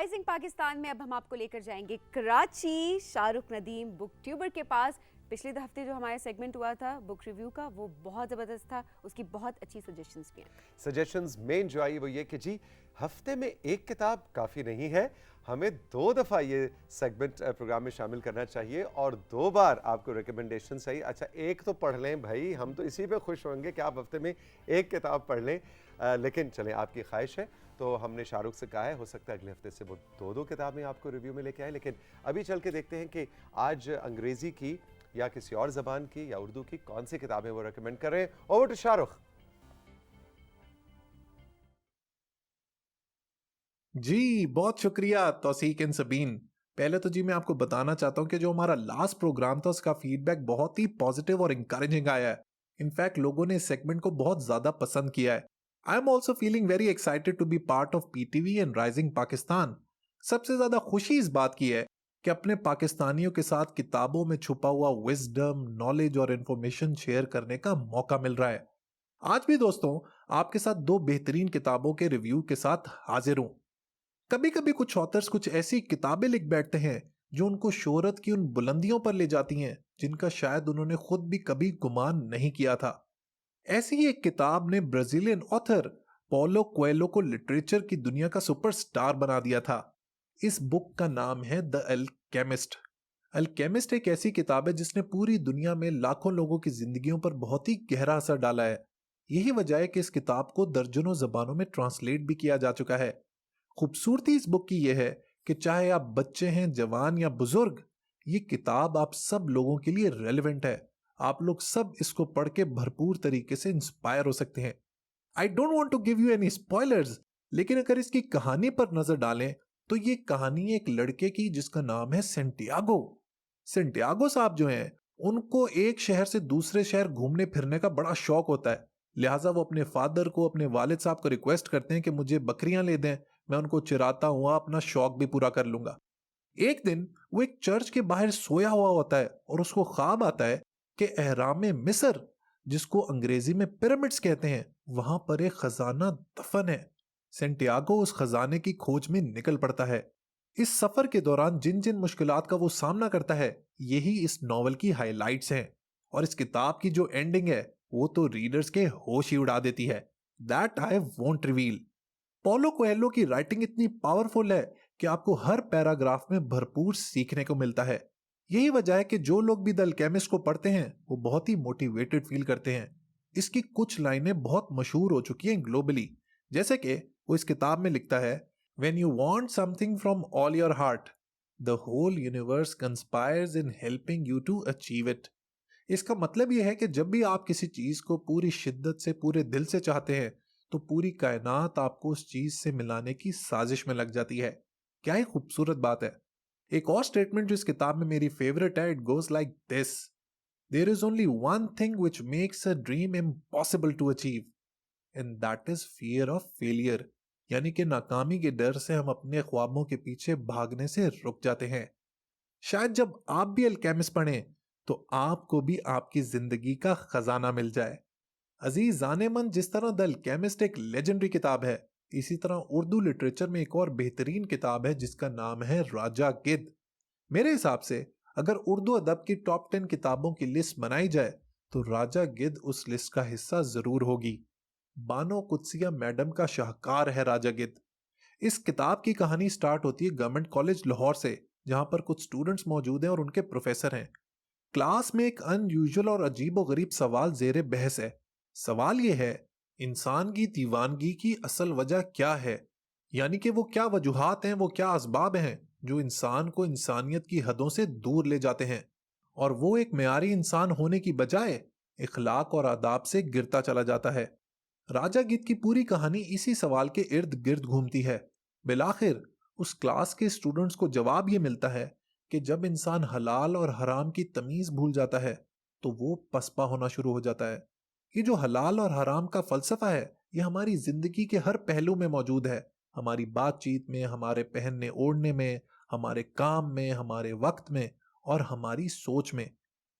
Rising Pakistan में अब हम आपको लेकर जाएंगे कराची, शाहरुख नदीम बुक ट्यूबर के पास। पिछले हफ्ते जो हमारा सेगमेंट हुआ था बुक रिव्यू का, वो बहुत ज़बरदस्त था। उसकी बहुत अच्छी सजेशंस भी हैं। सजेशंस मेन जो आई वो ये कि जी हफ्ते में एक किताब काफ़ी नहीं है, हमें 2 दफ़ा ये सेगमेंट प्रोग्राम में शामिल करना चाहिए और 2 बार आपको रिकमेंडेशन चाहिए। अच्छा, एक तो पढ़ लें भाई, हम तो इसी पे खुश होंगे कि आप हफ्ते में एक किताब पढ़ लें। लेकिन चलें, आपकी ख्वाहिश है तो हमने शाहरुख से कहा है, हो सकता है अगले हफ्ते से वो 2 किताबें आपको रिव्यू में लेके आए। लेकिन अभी चल के देखते हैं कि आज अंग्रेज़ी की या किसी और ज़बान की या उर्दू की कौन सी किताबें वो रिकमेंड कर रहे हैं। Over to Shahrukh. जी, बहुत शुक्रिया तौसीक एंड सबीन। पहले तो जी मैं आपको बताना चाहता हूँ कि जो हमारा लास्ट प्रोग्राम था उसका फीडबैक बहुत ही पॉजिटिव और इंकरेजिंग आया है। इनफैक्ट लोगों ने इस सेगमेंट को बहुत ज्यादा पसंद किया है। I am also feeling very excited to be part of PTV and rising Pakistan. सबसे ज्यादा खुशी इस बात की है कि अपने पाकिस्तानियों के साथ किताबों में छुपा हुआ विजडम, नॉलेज और इंफॉर्मेशन शेयर करने का मौका मिल रहा है। आज भी दोस्तों आपके साथ 2 बेहतरीन किताबों के रिव्यू के साथ हाजिर हूं। कभी कभी कुछ ऑथर्स कुछ ऐसी किताबें लिख बैठते हैं जो उनको शोहरत की उन बुलंदियों पर ले जाती हैं जिनका शायद उन्होंने खुद भी कभी गुमान नहीं किया था। ऐसी ही एक किताब ने ब्राजीलियन ऑथर पौलो कोएलो को लिटरेचर की दुनिया का सुपरस्टार बना दिया था। इस बुक का नाम है द अल्केमिस्ट। अल्केमिस्ट एक ऐसी किताब है जिसने पूरी दुनिया में लाखों लोगों की जिंदगियों पर बहुत ही गहरा असर डाला है। यही वजह है कि इस किताब को दर्जनों जबानों में ट्रांसलेट भी किया जा चुका है। खूबसूरती इस बुक की यह है कि चाहे आप बच्चे हैं, जवान या बुजुर्ग, ये किताब आप सब लोगों के लिए रेलेवेंट है। आप लोग सब इसको पढ़ के भरपूर तरीके से इंस्पायर हो सकते हैं। I don't want to give you any spoilers, लेकिन अगर इसकी कहानी पर नजर डालें तो ये कहानी एक लड़के की जिसका नाम है सेंटियागो। सेंटियागो साहब जो हैं उनको एक शहर से दूसरे शहर घूमने फिरने का बड़ा शौक होता है। लिहाजा वो अपने फादर को, अपने वालिद साहब को रिक्वेस्ट करते हैं कि मुझे बकरियां ले दें, मैं उनको चिराता हुआ अपना शौक भी पूरा कर लूंगा। एक दिन वो एक चर्च के बाहर सोया हुआ होता है और उसको ख्वाब आता है कि एहराम मिस्र, जिसको अंग्रेजी में पिरामिड्स कहते हैं, वहां पर एक खजाना दफन है। सेंटियागो उस खजाने की खोज में निकल पड़ता है। इस सफर के दौरान जिन जिन मुश्किलात का वो सामना करता है, यही इस नॉवल की हाइलाइट्स हैं। और इस किताब की जो एंडिंग है वो तो रीडर्स के होश ही उड़ा देती है। That I won't reveal. Paulo Coelho की राइटिंग इतनी पावरफुल है कि आपको हर पैराग्राफ में भरपूर सीखने को मिलता है। यही वजह है कि जो लोग भी द अल्केमिस्ट को पढ़ते हैं वो बहुत ही मोटिवेटेड फील करते हैं। इसकी कुछ लाइनें बहुत मशहूर हो चुकी हैं ग्लोबली, जैसे कि वो इस किताब में लिखता है, When you want something from all your heart, the whole universe conspires in helping you to achieve it. इसका मतलब यह है कि जब भी आप किसी चीज को पूरी शिद्दत से, पूरे दिल से चाहते हैं, तो पूरी कायनात आपको उस चीज से मिलाने की साजिश में लग जाती है। क्या ही खूबसूरत बात है। एक और स्टेटमेंट जो इस किताब में मेरी फेवरेट है, it goes like this, there is only one thing which makes a dream impossible to achieve, and that is fear of failure. यानी कि नाकामी के डर से हम अपने ख्वाबों के पीछे भागने से रुक जाते हैं। शायद जब आप भी अल्केमिस्ट पढ़ें तो आपको भी आपकी जिंदगी का खजाना मिल जाए। अजीज जानेमन, जिस तरह द अल्केमिस्ट एक लेजेंडरी किताब है, इसी तरह उर्दू लिटरेचर में एक और बेहतरीन किताब है जिसका नाम है राजा गिद्ध। मेरे हिसाब से अगर उर्दू अदब की टॉप 10 किताबों की लिस्ट बनाई जाए तो राजा गिद्ध उस लिस्ट का हिस्सा जरूर होगी। बानो कुत्सिया मैडम का शाहकार है राजा गिद्ध। इस किताब की कहानी स्टार्ट होती है गवर्नमेंट कॉलेज लाहौर से, जहां पर कुछ स्टूडेंट्स मौजूद हैं और उनके प्रोफेसर हैं। क्लास में एक अनयूजुअल और अजीबो गरीब सवाल जेरे बहस है। सवाल यह है, इंसान की दीवानगी की असल वजह क्या है? यानी कि वो क्या वजूहात हैं, वो क्या असबाब हैं जो इंसान को इंसानियत की हदों से दूर ले जाते हैं और वो एक मेयारी इंसान होने की बजाय इखलाक और आदाब से गिरता चला जाता है। राजा गिद्ध की पूरी कहानी इसी सवाल के इर्द गिर्द घूमती है। बिलाखिर उस क्लास के स्टूडेंट्स को जवाब ये मिलता है कि जब इंसान हलाल और हराम की तमीज भूल जाता है तो वो पसपा होना शुरू हो जाता है। ये जो हलाल और हराम का फलसफा है, ये हमारी जिंदगी के हर पहलू में मौजूद है। हमारी बातचीत में, हमारे पहनने ओढ़ने में, हमारे काम में, हमारे वक्त में और हमारी सोच में।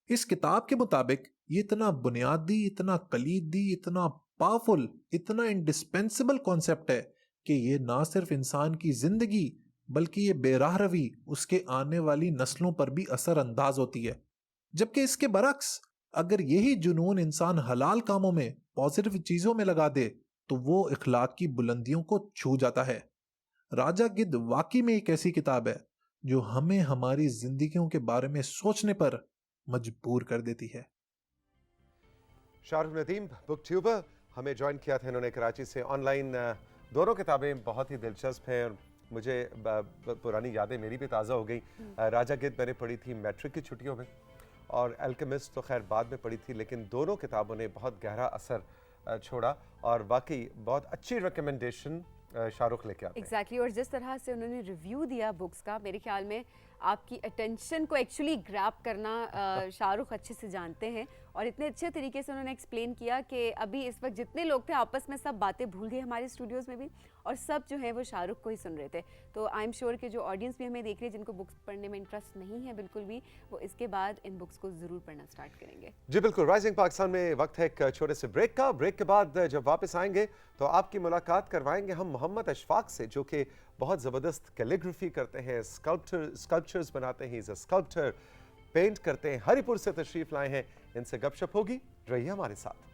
इस किताब के मुताबिक ये इतना बुनियादी, इतना कलीदी, इतना पावरफुल, इतना इंडिस्पेंसिबल कॉन्सेप्ट है कि ये ना सिर्फ इंसान की जिंदगी बल्कि ये बेराह रवी उसके आने वाली नस्लों पर भी असरअंदाज होती है। जबकि इसके बरक्स, अगर यही जुनून इंसान हलाल कामों में, पॉजिटिव चीजों में लगा दे, तो वो इखलाक की बुलंदियों को छू जाता है। राजा गिद्ध वाकई में एक ऐसी किताब है जो हमें हमारी जिंदगियों के बारे में सोचने पर मजबूर कर देती है। शाहरुख नदीम बुक ट्यूबर हमें ज्वाइन किया था इन्होंने कराची से ऑनलाइन। दोनों किताबें बहुत ही दिलचस्प हैं और मुझे पुरानी यादें मेरी भी ताज़ा हो गई। राजा गिद्ध मैंने पढ़ी थी मैट्रिक की छुट्टियों में, और अल्केमिस्ट तो खैर बाद में पढ़ी थी, लेकिन दोनों किताबों ने बहुत गहरा असर छोड़ा और वाकई बहुत अच्छी रिकमेंडेशन शाहरुख लेके आते हैं। एग्जैक्टली और जिस तरह से उन्होंने रिव्यू दिया बुक्स का, मेरे ख्याल में आपकी अटेंशन को एक्चुअली ग्रैब करना शाहरुख अच्छे से जानते हैं और इतने अच्छे तरीके से उन्होंने एक्सप्लेन किया कि अभी इस वक्त जितने लोग थे आपस में सब बातें भूल गए हमारे स्टूडियोज़ में भी, और सब जो है वो शाहरुख को ही सुन रहे थे। तो आई एम श्योर कि जो ऑडियंस भी हमें देख रही है जिनको बुक्स पढ़ने में इंटरेस्ट नहीं है बिल्कुल भी, वो इसके बाद इन बुक्स को ज़रूर पढ़ना स्टार्ट करेंगे। जी बिल्कुल। राइजिंग पाकिस्तान में वक्त है एक छोटे से ब्रेक का। ब्रेक के बाद जब वापस आएंगे तो आपकी मुलाकात करवाएंगे हम मोहम्मद अशफाक से, जो कि बहुत ज़बरदस्त कैलीग्राफी करते हैं, स्कल्पचर्स बनाते हैं, इज़ अ स्कल्पचर, पेंट करते हैं, हरिपुर से तशरीफ़ लाए हैं। इनसे गपशप होगी, रहिए हमारे साथ।